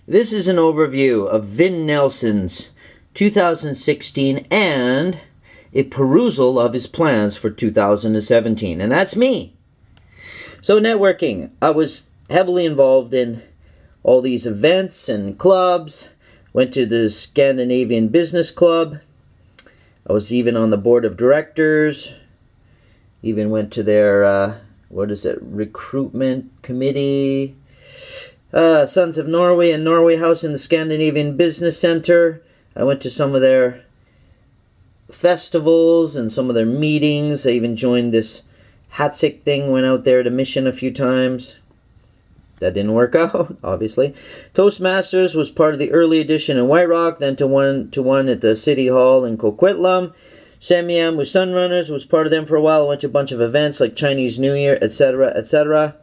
This is an overview of Vin Nelson's 2016 and a perusal of his plans for 2017. And that's me. So networking. I was heavily involved in all these events and clubs. Went to the Scandinavian Business Club. I was even on the board of directors. Even went to their, recruitment committee. Sons of Norway and Norway House in the Scandinavian Business Center. I went to some of their festivals and some of their meetings. I even joined this Hatsick thing, went out there to mission a few times. That didn't work out, obviously. Toastmasters was part of the early edition in White Rock, then to one at the City Hall in Coquitlam. Samyam with Sunrunners was part of them for a while. I went to a bunch of events like Chinese New Year, etc., etc.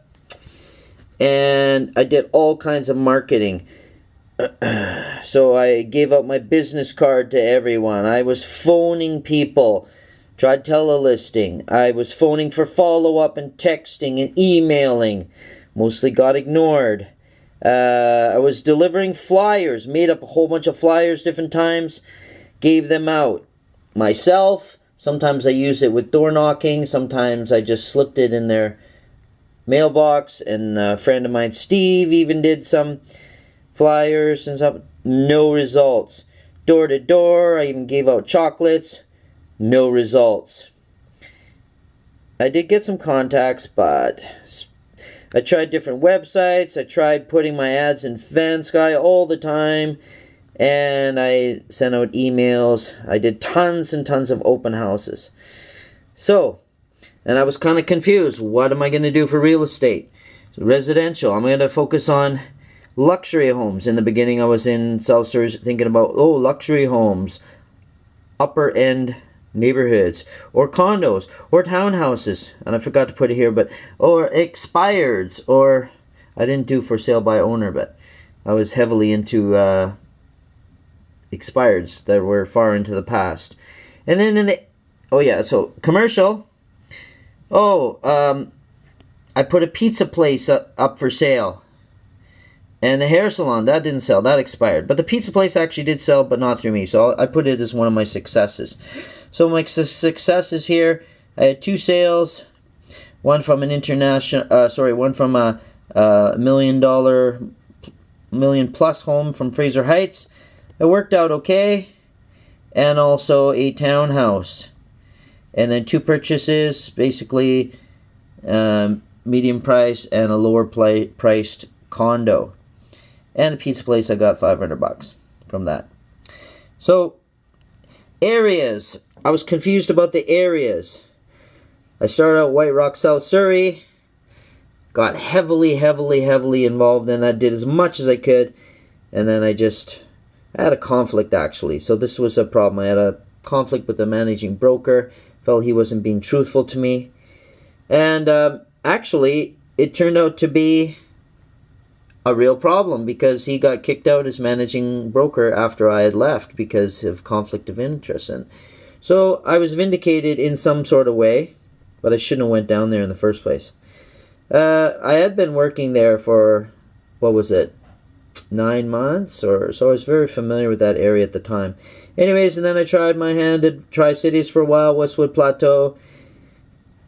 And I did all kinds of marketing. So I gave out my business card to everyone. I was phoning people. Tried telelisting. I was phoning for follow-up and texting and emailing. Mostly got ignored. I was delivering flyers. Made up a whole bunch of flyers different times. Gave them out. Myself. Sometimes I used it with door knocking. Sometimes I just slipped it in their mailbox. And a friend of mine, Steve, even did some flyers and stuff. No results. Door to door. I even gave out chocolates. No results. I did get some contacts, but I tried different websites. I tried putting my ads in Fansky all the time. And I sent out emails. I did tons and tons of open houses. So, and I was kind of confused. What am I going to do for real estate? So residential. I'm going to focus on luxury homes. In the beginning, I was in South Surrey thinking about, luxury homes. Upper end neighborhoods, or condos, or townhouses, and I forgot to put it here, but or expireds, or I didn't do for sale by owner, but I was heavily into expireds that were far into the past. And then in the so commercial. I put a pizza place up for sale, and the hair salon, that didn't sell, that expired, but the pizza place actually did sell, but not through me, so I put it as one of my successes. So my successes here, I had 2 sales, one from an one from a million plus home from Fraser Heights. It worked out okay, and also a townhouse, and then 2 purchases, basically medium price and a lower priced condo, and the pizza place I got $500 from that. So areas. I was confused about the areas. I started out White Rock, South Surrey. Got heavily involved in that. Did as much as I could. And then I had a conflict, actually. So this was a problem. I had a conflict with the managing broker. Felt he wasn't being truthful to me. And actually, it turned out to be a real problem, because he got kicked out as managing broker after I had left because of conflict of interest. And so I was vindicated in some sort of way, but I shouldn't have went down there in the first place. I had been working there for, 9 months or so. I was very familiar with that area at the time. Anyways, and then I tried my hand at Tri-Cities for a while, Westwood Plateau,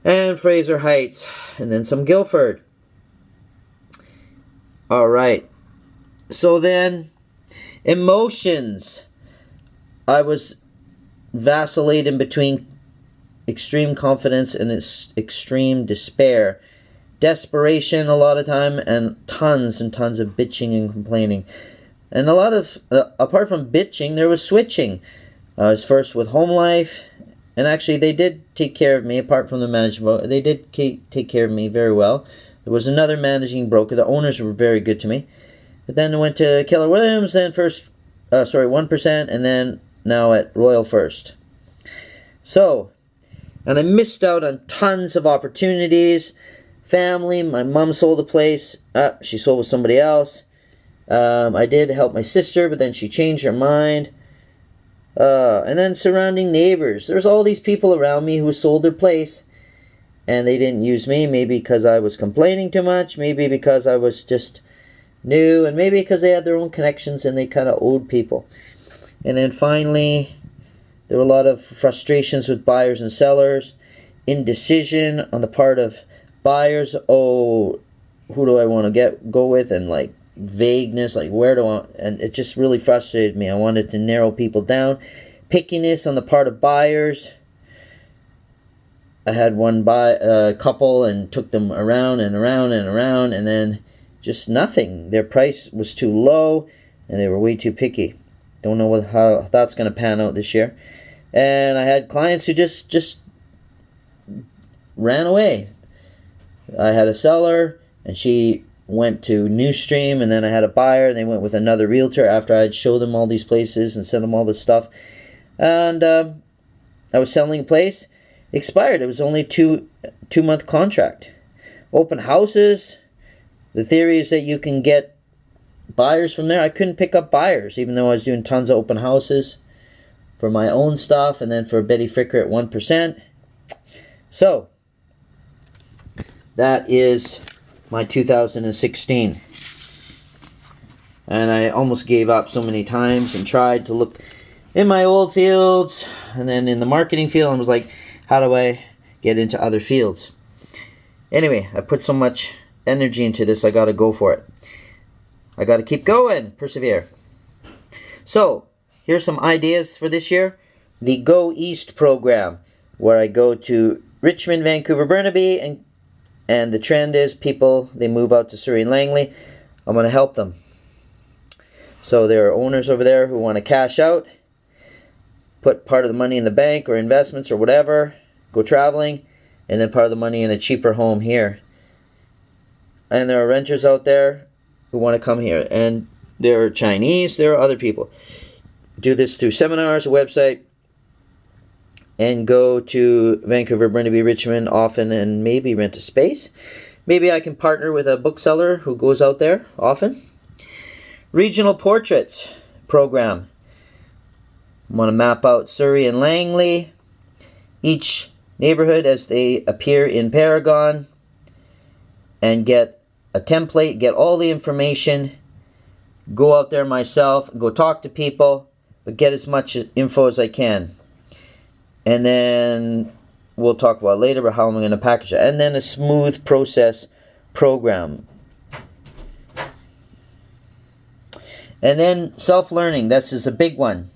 and Fraser Heights, and then some Guildford. All right. So then, emotions. I was vacillating between extreme confidence and extreme despair. Desperation a lot of time, and tons and tons of bitching and complaining. And a lot of, apart from bitching, there was switching. I was first with Home Life, and actually they did take care of me, apart from the management. They did take care of me very well. There was another managing broker. The owners were very good to me. But then I went to Keller Williams, then 1%, and then now at Royal First. So, and I missed out on tons of opportunities. Family, my mom sold a place. She sold with somebody else. I did help my sister, but then she changed her mind. And then surrounding neighbors. There's all these people around me who sold their place, and they didn't use me. Maybe because I was complaining too much. Maybe because I was just new, and maybe because they had their own connections and they kind of owed people. And then finally, there were a lot of frustrations with buyers and sellers, indecision on the part of buyers. Oh, who do I want to go with? And like vagueness, like where do I, and it just really frustrated me. I wanted to narrow people down. Pickiness on the part of buyers. I had one couple and took them around and around and around, and then just nothing. Their price was too low and they were way too picky. Don't know how that's going to pan out this year. And I had clients who just ran away. I had a seller and she went to Newstream, and then I had a buyer and they went with another realtor after I'd showed them all these places and sent them all this stuff. And I was selling a place. Expired. It was only two-month contract. Open houses. The theory is that you can get buyers from there. I couldn't pick up buyers, even though I was doing tons of open houses for my own stuff, and then for Betty Fricker at 1%. So that is my 2016. And I almost gave up so many times and tried to look in my old fields and then in the marketing field, and was like, how do I get into other fields? Anyway, I put so much energy into this, I got to go for it. I got to keep going, persevere. So, here's some ideas for this year. The Go East program, where I go to Richmond, Vancouver, Burnaby, and the trend is people, they move out to Surrey and Langley. I'm going to help them. So there are owners over there who want to cash out, put part of the money in the bank or investments or whatever, go traveling, and then part of the money in a cheaper home here. And there are renters out there who want to come here. And there are Chinese, there are other people. Do this through seminars, a website, and go to Vancouver, Burnaby, Richmond often, and maybe rent a space. Maybe I can partner with a bookseller who goes out there often. Regional Portraits program. I want to map out Surrey and Langley, each neighborhood as they appear in Paragon, and get a template, get all the information, go out there myself, go talk to people, but get as much info as I can. And then we'll talk about later about how I'm going to package it. And then a smooth process program. And then self-learning, this is a big one.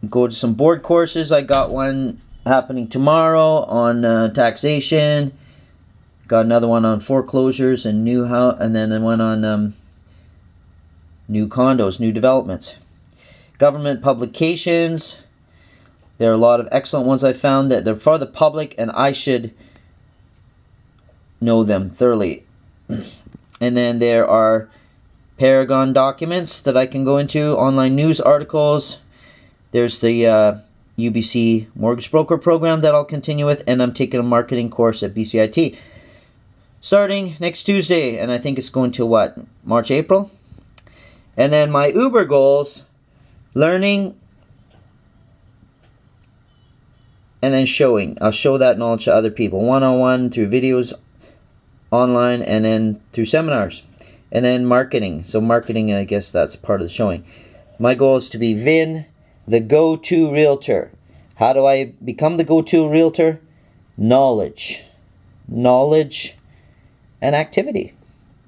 Go to some board courses. I got one happening tomorrow on taxation. Got another one on foreclosures and new house, and then one on new condos, new developments. Government publications. There are a lot of excellent ones I found that they're for the public, and I should know them thoroughly. And then there are Paragon documents that I can go into, online news articles. There's the UBC Mortgage Broker program that I'll continue with, and I'm taking a marketing course at BCIT. Starting next Tuesday, and I think it's going to what? March, April? And then my Uber goals, learning and then showing. I'll show that knowledge to other people, one-on-one, through videos, online, and then through seminars. And then marketing. So marketing, I guess that's part of the showing. My goal is to be Vin, the go-to realtor. How do I become the go-to realtor? Knowledge. Knowledge and activity,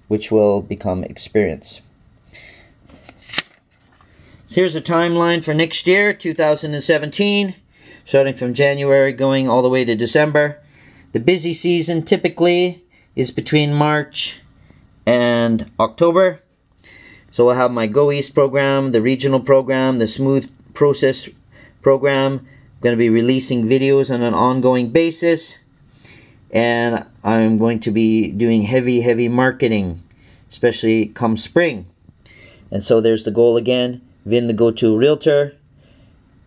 which will become experience. So here's a timeline for next year, 2017, starting from January going all the way to December. The busy season typically is between March and October. So we'll have my Go East program, the regional program, the smooth process program. I'm going to be releasing videos on an ongoing basis, and I'm going to be doing heavy marketing, especially come spring. And so there's the goal again, Vin the go-to realtor,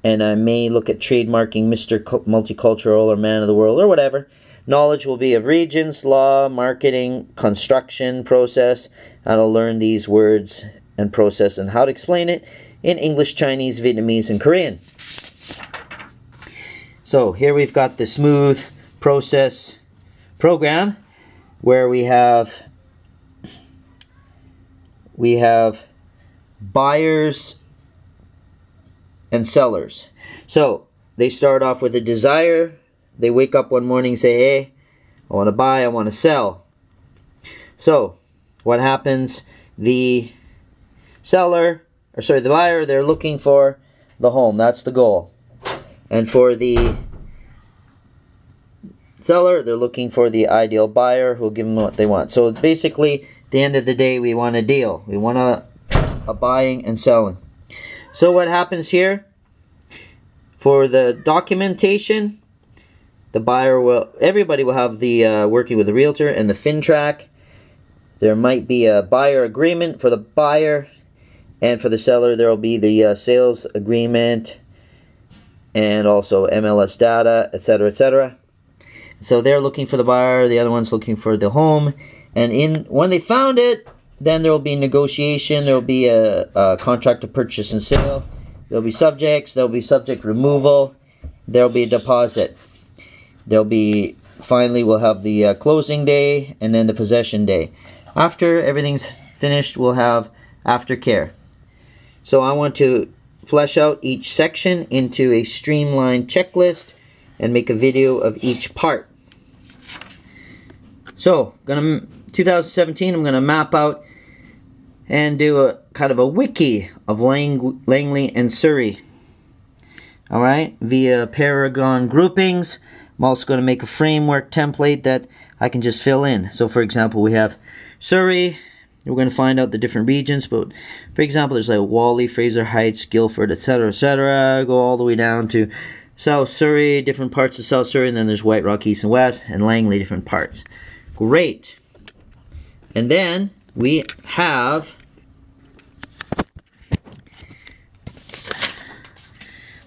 and I may look at trademarking Mr. Multicultural or Man of the World or whatever. Knowledge will be of regions, law, marketing, construction, process, and I'll learn these words and process and how to explain it in English, Chinese, Vietnamese, and Korean. So here we've got the smooth process program where we have we have buyers and sellers. So they start off with a desire. They wake up one morning and say, hey, I want to buy, I want to sell. So what happens? The buyer, they're looking for the home. That's the goal. And for the seller, they're looking for the ideal buyer who will give them what they want. So basically, at the end of the day, we want a deal. We want a buying and selling. So what happens here? For the documentation, everybody will have the working with the realtor and the FinTrack. There might be a buyer agreement for the buyer, and for the seller, there will be the sales agreement and also MLS data, etc., etc. So they're looking for the buyer, the other one's looking for the home, and when they found it, then there will be negotiation. There will be a contract of purchase and sale. There will be subjects. There will be subject removal. There will be a deposit. Finally, we'll have the closing day and then the possession day. After everything's finished, we'll have aftercare. So I want to flesh out each section into a streamlined checklist and make a video of each part. So, 2017, I'm going to map out and do a kind of a wiki of Langley and Surrey. Alright, via Paragon groupings. I'm also going to make a framework template that I can just fill in. So for example, we have Surrey. We're going to find out the different regions, but for example, there's like Whalley, Fraser Heights, Guildford, etc., etc. Go all the way down to South Surrey, different parts of South Surrey, and then there's White Rock, East and West, and Langley, different parts. Great. And then we have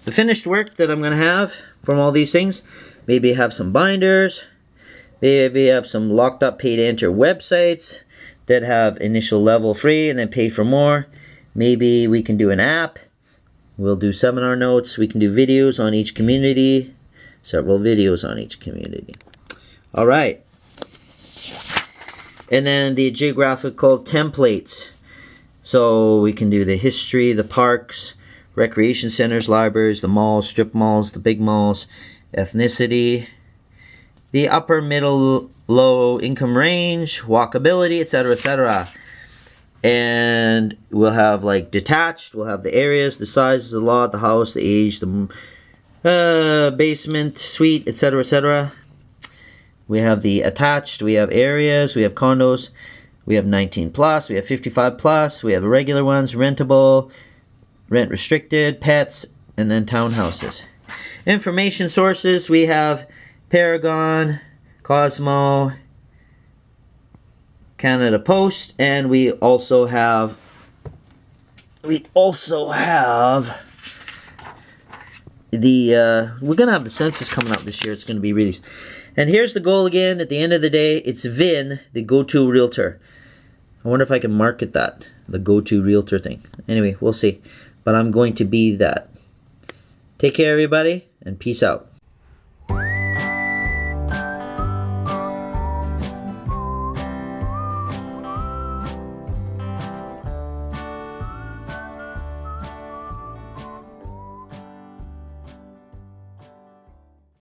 the finished work that I'm going to have from all these things. Maybe have some binders. Maybe have some locked up paid enter websites that have initial level free and then pay for more. Maybe we can do an app. We'll do seminar notes. We can do videos on each community. Several videos on each community. All right. And then the geographical templates. So we can do the history, the parks, recreation centers, libraries, the malls, strip malls, the big malls, ethnicity, the upper, middle, low income range, walkability, etc., etc. And we'll have like detached, we'll have the areas, the size of the lot, the house, the age, the basement, suite, etc., etc. We have the attached, we have areas, we have condos, we have 19 plus, we have 55 plus, we have regular ones, rentable, rent restricted, pets, and then townhouses. Information sources, we have Paragon, Cosmo, Canada Post, and we also have the we're gonna have the census coming up this year. It's gonna be released. And here's the goal again. At the end of the day, it's Vin, the go-to realtor. I wonder if I can market that, the go-to realtor thing. Anyway, we'll see. But I'm going to be that. Take care, everybody, and peace out.